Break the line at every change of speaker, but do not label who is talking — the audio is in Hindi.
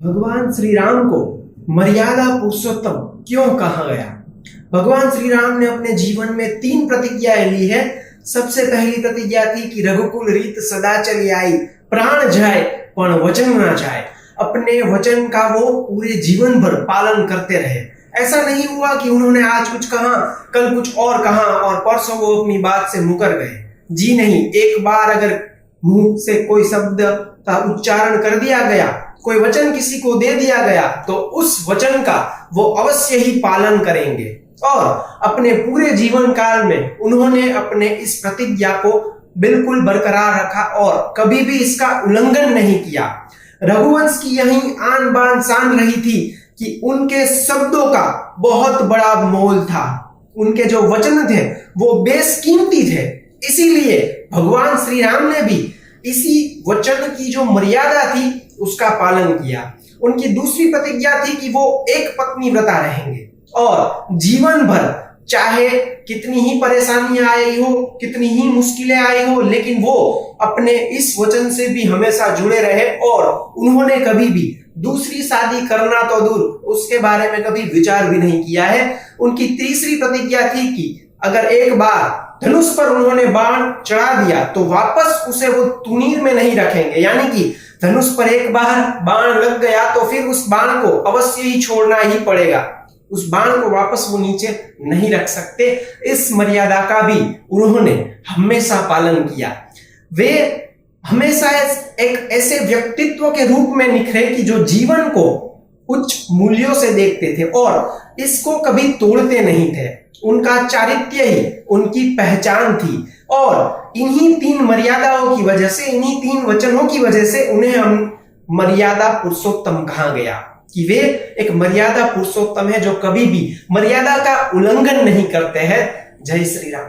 भगवान श्री राम को मर्यादा पुरुषोत्तम क्यों कहा गया? भगवान श्री राम ने अपने जीवन में 3 प्रतिज्ञाएं ली है। सबसे पहली प्रतिज्ञा थी कि रघुकुल रीत सदा चली आई, प्राण जाए पण वचन ना जाए। अपने वचन का वो पूरे जीवन भर पालन करते रहे। ऐसा नहीं हुआ कि उन्होंने आज कुछ कहा, कल कुछ और कहा और परसों वो अपनी बात से मुकर गए। जी नहीं, एक बार अगर मुंह से कोई शब्द का उच्चारण कर दिया गया, कोई वचन किसी को दे दिया गया, तो उस वचन का वो अवश्य ही पालन करेंगे। और अपने पूरे जीवन काल में उन्होंने अपने इस प्रतिज्ञा को बिल्कुल बरकरार रखा और कभी भी इसका उल्लंघन नहीं किया। रघुवंश की यही आन बान शान रही थी कि उनके शब्दों का बहुत बड़ा मोल था। उनके जो वचन थे वो बेशकीमती थे। इसीलिए भगवान श्री राम ने भी इसी वचन की जो मर्यादा थी उसका पालन किया। उनकी दूसरी प्रतिज्ञा थी कि वो एक पत्नी व्रता रहेंगे और जीवन भर चाहे कितनी ही परेशानियां आई हो, कितनी ही मुश्किलें आई हो, लेकिन वो अपने इस वचन से भी हमेशा जुड़े रहे और उन्होंने कभी भी दूसरी शादी करना तो दूर, उसके बारे में कभी विचार भी नहीं किया है। उनकी तीसरी प्रतिज्ञा थी कि अगर एक बार धनुष पर उन्होंने बाण चढ़ा दिया तो वापस उसे वो तुनीर में नहीं रखेंगे, यानी कि धनुष पर एक बार बाण लग गया तो फिर उस बाण को अवश्य ही छोड़ना ही पड़ेगा। उस बाण को वापस वो नीचे नहीं रख सकते। इस मर्यादा का भी उन्होंने हमेशा पालन किया। वे हमेशा एक ऐसे व्यक्तित्व के रूप में निखरे कि जो जीवन को उच्च मूल्यों से देखते थे और इसको कभी तोड़ते नहीं थे। उनका चारित्र्य ही उनकी पहचान थी और इन्हीं 3 मर्यादाओं की वजह से, इन्हीं 3 वचनों की वजह से उन्हें हम मर्यादा पुरुषोत्तम कहा गया कि वे एक मर्यादा पुरुषोत्तम है जो कभी भी मर्यादा का उल्लंघन नहीं करते हैं। जय श्री राम।